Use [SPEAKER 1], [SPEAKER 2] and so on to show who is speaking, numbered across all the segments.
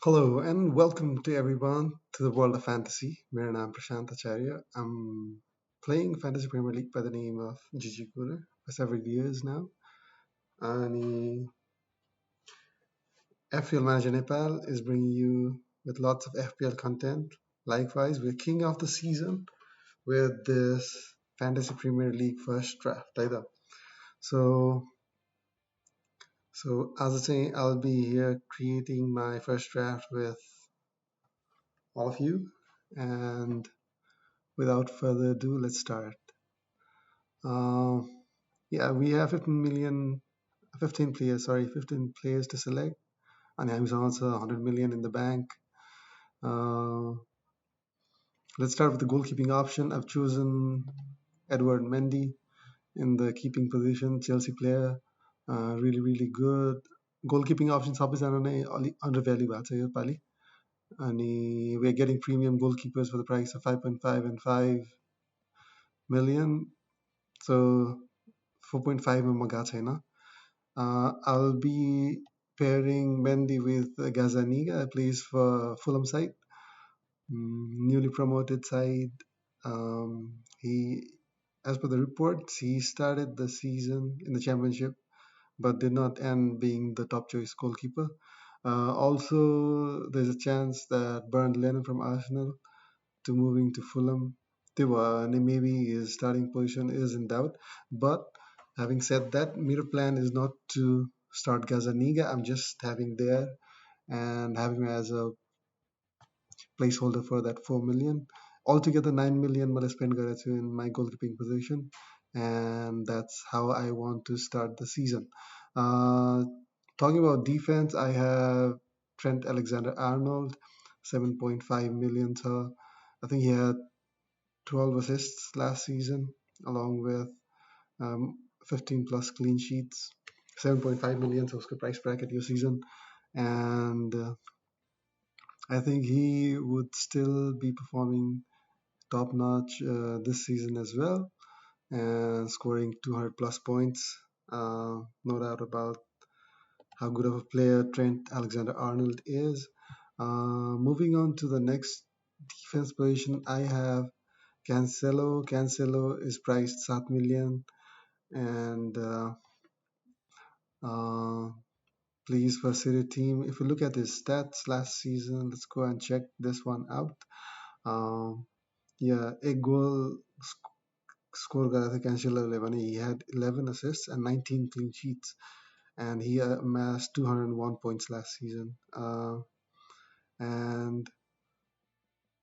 [SPEAKER 1] Hello and welcome to everyone to the world of fantasy. Mero naam Prashant Acharya. I'm playing Fantasy Premier League by the name of Gigi Cooler for several years now. And FPL Manager Nepal is bringing you with lots of FPL content. Likewise, we're king of the season with this Fantasy Premier League first draft either. So, so as I say, I'll be here creating my first draft with all of you. And without further ado, let's start. Uh, yeah, we have 15 players, 15 players to select. And I'm also 100 million in the bank. Uh, let's start with the goalkeeping option. I've chosen Edward Mendy in the keeping position, Chelsea player. Really good. Goalkeeping option सबैजना नै अलि undervalue भएको छ योपालि अनि we are getting premium goalkeepers for the price of 5.5 and 5 million. So 4.5 मा म गएको छैन. I'll be pairing Mendy with Gazaniga, plays for Fulham side, newly promoted side. He, as per the reports, he started the season in the championship, but did not end being the top choice goalkeeper. Also, there's a chance that Bernd Lennon from Arsenal to moving to Fulham. Maybe his starting position is in doubt, but having said that, Mero plan is not to start Gazaniga. I'm just having there and having him as a placeholder for that 4 million. Altogether 9 million मैले spend गरेको छु in my goalkeeping position, and that's how I want to start the season. Uh, Talking about defense, I have Trent Alexander-Arnold, 7.5 million. I think he had 12 assists last season, along with um, 15 plus clean sheets. 7.5 million so उसको price bracket yo season, and I think he would still be performing top notch this season as well, and scoring 200 plus points. No doubt about how good of a player Trent Alexander-Arnold is. Moving on to the next defense position, I have Cancelo. Cancelo is priced 7 million and uh, plays for City team. If you look at his stats last season, let's go and check this one out. Yeah, a goal score गरेको थियो क्यान्सेलरले भने he had 11 assists and 19 clean sheets, and he amassed 201 points last season. And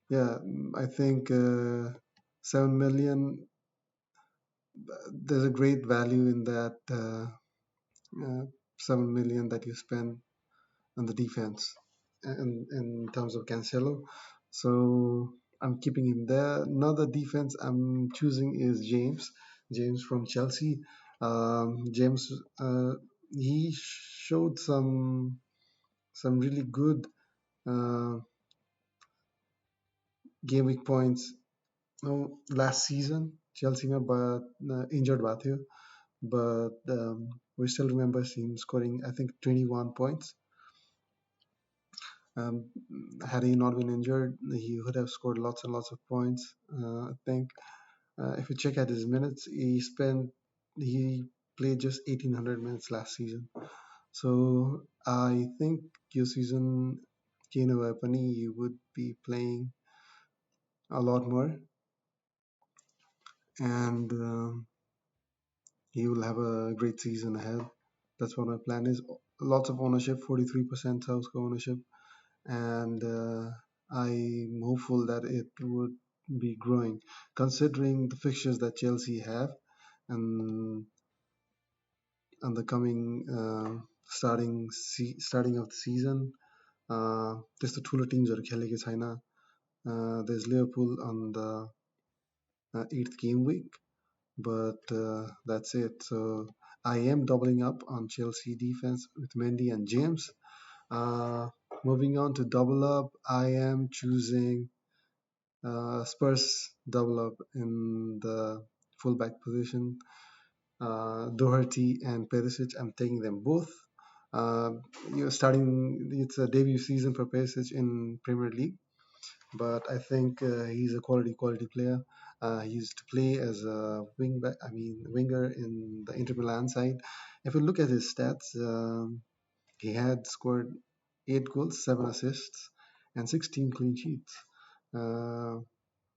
[SPEAKER 1] yeah, I think 7 million, there's a great value in that 7 million that you spend on the defense in terms of Cancelo. So I'm keeping him there. Another defense I'm choosing is James. James from Chelsea. James, he showed some really good uh, game week points last season. Chelsea but injured भएको थियो, but we still remember him scoring I think 21 points. Had he not been injured, he would have scored lots and lots of points. I think if you check at his minutes, he played just 1800 minutes last season. So I think your season Kane Weapony, you would be playing a lot more, and he will have a great season ahead. That's what my plan is. Lots of ownership, 43% house ownership, and I'm hopeful that it would be growing, considering the fixtures that Chelsea have, and the coming starting of the season. त्यस्तो ठुलो टिम्सहरू खेलेको छैन. There's Liverpool on the 8th game week, but that's it. So I am doubling up on Chelsea defense with Mendy and James. Moving on to double up, I am choosing Spurs double up in the fullback position. Doherty and Perisic, I'm taking them both. Uh, starting, it's a debut season for Perisic in Premier League, but I think he's a quality player. He used to play as a winger in the Inter Milan side. If you look at his stats, he had scored 8 goals, 7 assists, and 16 clean sheets. Uh,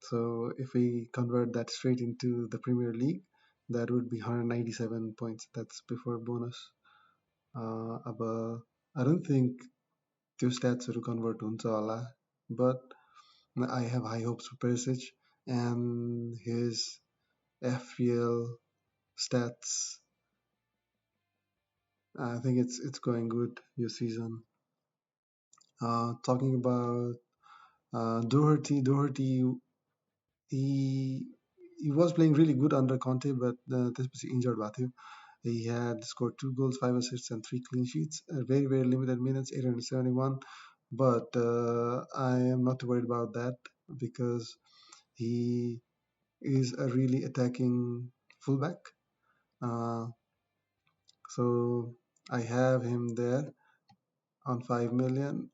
[SPEAKER 1] so if we convert that straight into the Premier League, that would be 197 points. That's before bonus. Aber I don't think two stats will convert to होला, but I have high hopes for Perisic and his FPL stats. I think it's going good this season. Talking about Doherty, he he was playing really good under Conte, but त्यसपछि injured भएको थियो. He had scored 2 goals, 5 assists, and 3 clean sheets. Very limited minutes, 871. But I am not worried about that because he is a really attacking fullback. Uh, so I have him there on 5 million.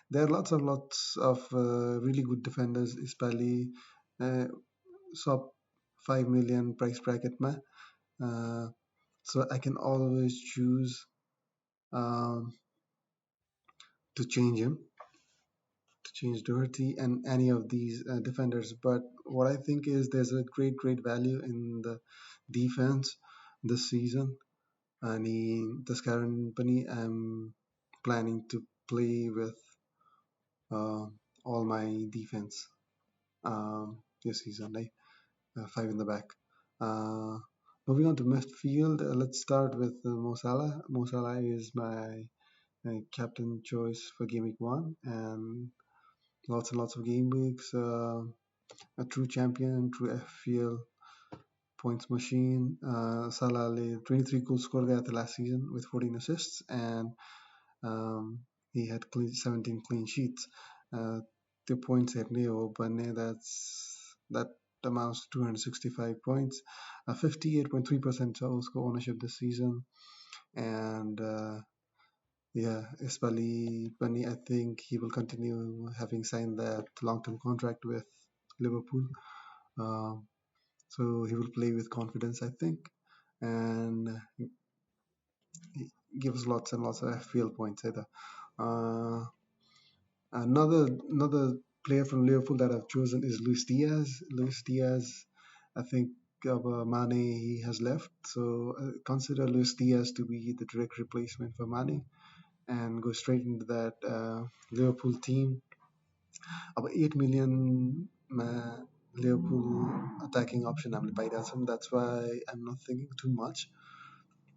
[SPEAKER 1] There are lots of really good defenders, especially uh, sub 5 million price bracket. Uh, so I can always choose um, to change him, to change Doherty and any of these defenders. But what I think is there's a great value in the defense this season. अनि त्यस कारण पनि I'm planning to play with uh, all my defense this season, right? Five in the back. Uh, Moving on to midfield, let's start with Mo Salah. Mo Salah is my captain choice for game week 1 and lots of game weeks. A true champion, true FPL points machine. Salah 23 goals scored at the last season with 14 assists and um, he had 17 clean sheets. The points at Neo Bane, that amounts to 265 points. 58.3% ownership this season. And yeah, Espali Bunny, I think he will continue having signed that long-term contract with Liverpool. Um, so he will play with confidence, I think, and give us lots and lots of FPL points either. Uh, another player from Liverpool that I've chosen is Luis Diaz. Luis Diaz, I think Mane he has left, so consider Luis Diaz to be the direct replacement for Mane and go straight into that Liverpool team. About 8 million Liverpool attacking option हामीले पाइरहेको छौँ. That's why I'm not thinking too much.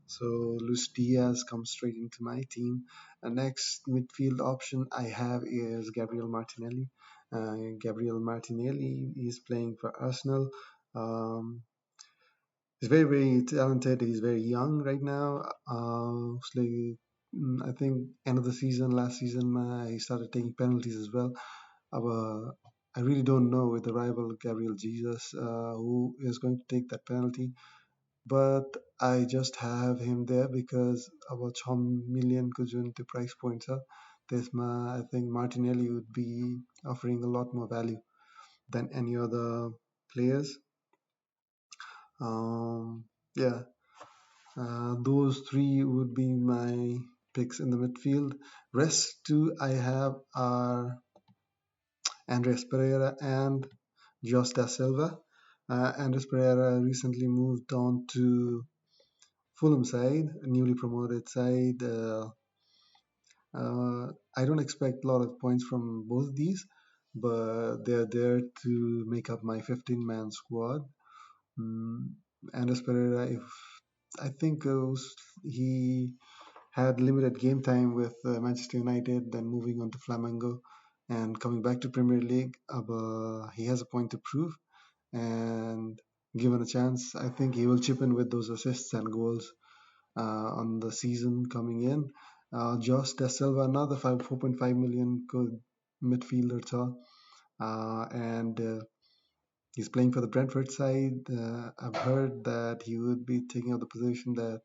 [SPEAKER 1] So Luis Diaz comes straight into my team. The next midfield option I have is Gabriel Martinelli. Gabriel Martinelli is playing for Arsenal. Um, he's very talented. He's very young right now. I think end of the season, last season, he started taking penalties as well. I really don't know with the rival Gabriel Jesus who is going to take that penalty. But I just have him there because about 6 million को जुन त्यो price point छ त्यसमा I think Martinelli would be offering a lot more value than any other players. Yeah, those three would be my picks in the midfield. Rest two I have are Andres Pereira and Jos da Silva. Andres Pereira recently moved on to Fulham side, newly promoted side. I don't expect a lot of points from both these, but they're there to make up my 15-man squad. Andres Pereira, if I think he had limited game time with Manchester United, then moving on to Flamengo and coming back to Premier League. He has a point to prove, and given a chance, I think he will chip in with those assists and goals on the season coming in. Josh Da Silva, another 4.5 million good midfielder, and he's playing for the Brentford side. I've heard that he would be taking up the position that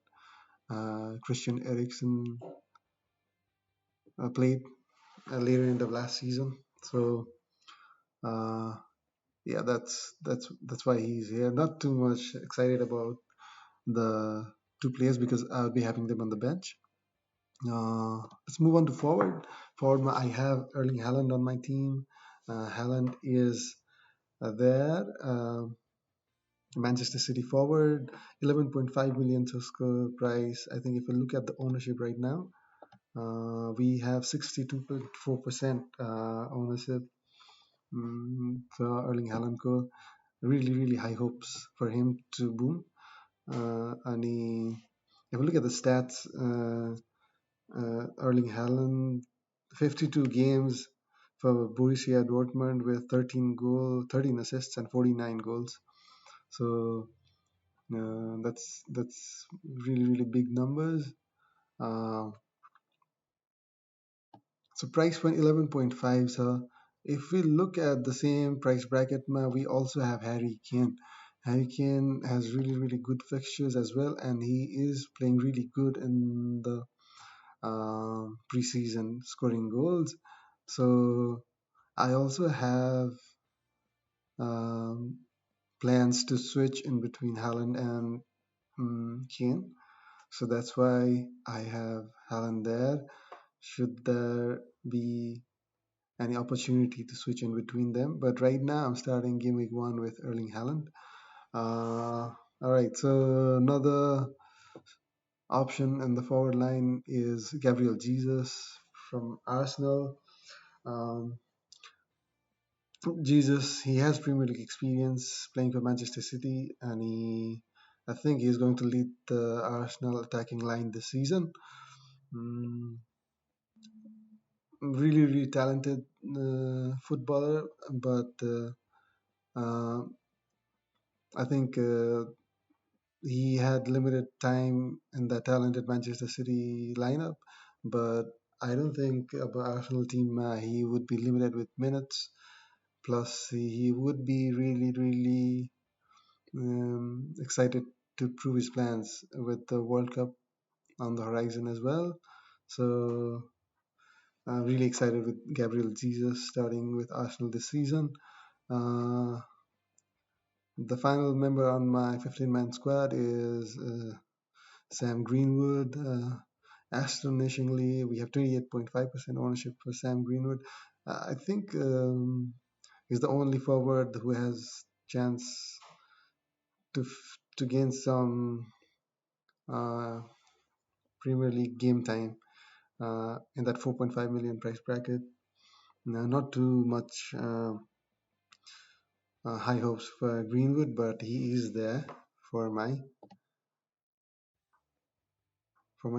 [SPEAKER 1] Christian Eriksen played later in the last season. So uh, yeah, that's why he's here. Not too much excited about the two players because I'll be having them on the bench. Let's move on to forward. Forward, I have Erling Haaland on my team. Haaland is there. Manchester City forward, 11.5 million score price. I think if we look at the ownership right now, we have 62.4% ownership for Erling Haaland. Really, really high hopes for him to boom. And if we look at the stats, Erling Haaland, 52 games for Borussia Dortmund with 13 assists and 49 goals. So that's really really big numbers. Uh, so price point 11.5. So if we look at the same price bracket, we also have Harry Kane. Harry Kane has really really good fixtures as well, and he is playing really good in the preseason, scoring goals. So I also have um, plans to switch in between Haaland and Kane. So that's why I have Haaland there. Should there be any opportunity to switch in between them? But right now I'm starting game week 1 with Erling Haaland. All right, so another option in the forward line is Gabriel Jesus from Arsenal. Um, Jesus, he has Premier League experience playing for Manchester City, and I think he's going to lead the Arsenal attacking line this season. Mm, really, really talented footballer, but uh, I think he had limited time in the talented Manchester City lineup. But I don't think about Arsenal team he would be limited with minutes. Plus, he would be really, really excited to prove his plans with the World Cup on the horizon as well. So I'm really excited with Gabriel Jesus starting with Arsenal this season. Uh, the final member on my 15-man squad is Sam Greenwood. Astonishingly, we have 28.5% ownership for Sam Greenwood. I think he's the only forward who has chance to gain some uh, Premier League game time in that 4.5 million price bracket. Now, not too much high hopes for Greenwood, but he is there for my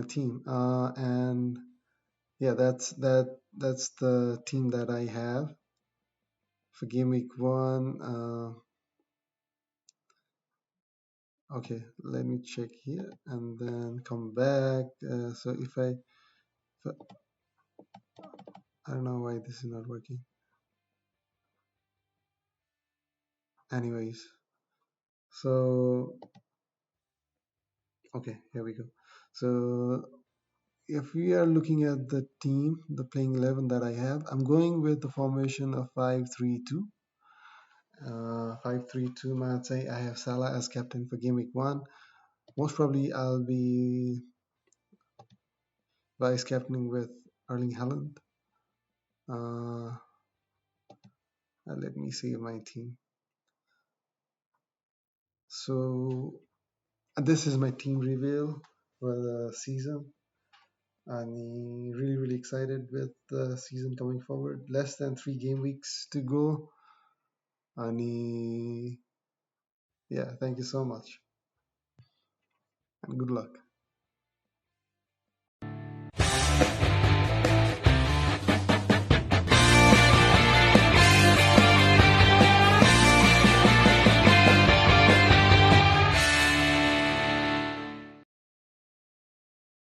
[SPEAKER 1] team. And yeah, that's the team that I have for game week 1. Okay, let me check here and then come back. So if I don't know why this is not working. Anyways, so okay, here we go. So if we are looking at the team, the playing 11 that I have, I'm going with the formation of 5-3-2. 5-3-2, might say I have Salah as captain for game week 1. Most probably I'll be vice captaining with Erling Haaland. Uh, let me see my team. So this is my team reveal for the season. I'm really, really excited with the season coming forward. Less than 3 game weeks to go. And yeah, thank you so much and good luck.